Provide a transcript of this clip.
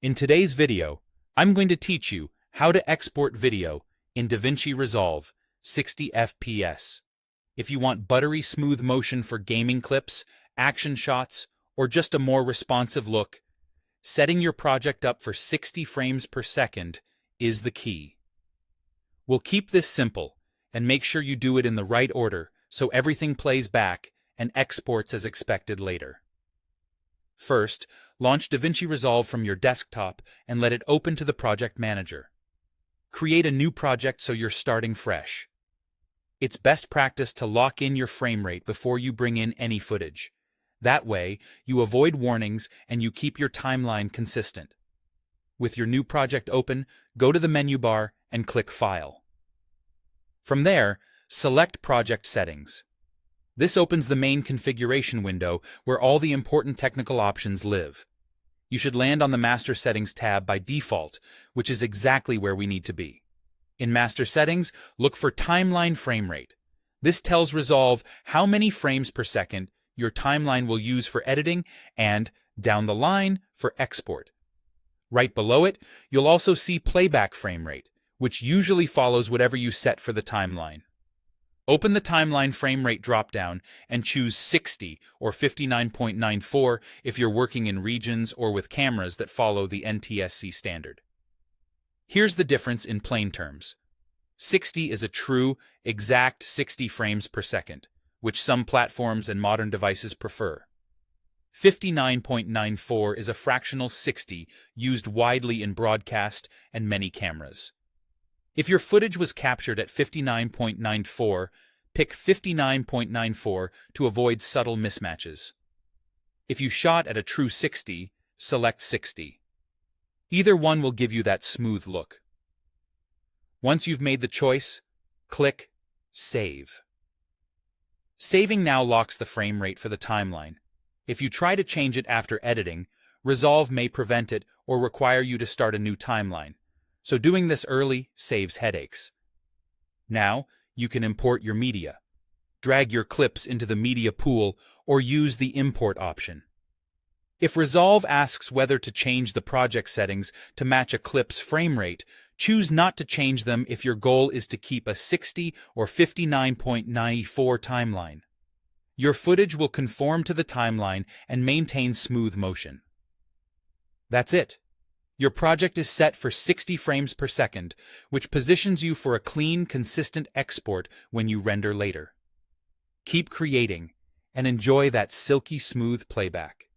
In today's video, I'm going to teach you how to export video in Davinci Resolve 60 FPS. If you want buttery smooth motion for gaming clips, action shots, or just a more responsive look, setting your project up for 60 frames per second is the key. We'll keep this simple and make sure you do it in the right order so everything plays back and exports as expected later. First, launch Davinci Resolve from your desktop and let it open to the project manager. Create a new project so you're starting fresh. It's best practice to lock in your frame rate before you bring in any footage. That way, you avoid warnings and you keep your timeline consistent. With your new project open, go to the menu bar and click File. From there, select Project Settings. This opens the main configuration window where all the important technical options live. You should land on the Master Settings tab by default, which is exactly where we need to be. In Master Settings, look for Timeline Frame Rate. This tells Resolve how many frames per second your timeline will use for editing and, down the line, for export. Right below it, you'll also see Playback Frame Rate, which usually follows whatever you set for the timeline. Open the Timeline Frame Rate dropdown and choose 60 or 59.94 if you're working in regions or with cameras that follow the NTSC standard. Here's the difference in plain terms. 60 is a true, exact 60 frames per second, which some platforms and modern devices prefer. 59.94 is a fractional 60 used widely in broadcast and many cameras. If your footage was captured at 59.94, pick 59.94 to avoid subtle mismatches. If you shot at a true 60, select 60. Either one will give you that smooth look. Once you've made the choice, click Save. Saving now locks the frame rate for the timeline. If you try to change it after editing, Resolve may prevent it or require you to start a new timeline. So doing this early saves headaches. Now, you can import your media. Drag your clips into the media pool or use the import option. If Resolve asks whether to change the project settings to match a clip's frame rate, choose not to change them if your goal is to keep a 60 or 59.94 timeline. Your footage will conform to the timeline and maintain smooth motion. That's it. Your project is set for 60 frames per second, which positions you for a clean, consistent export when you render later. Keep creating and enjoy that silky smooth playback.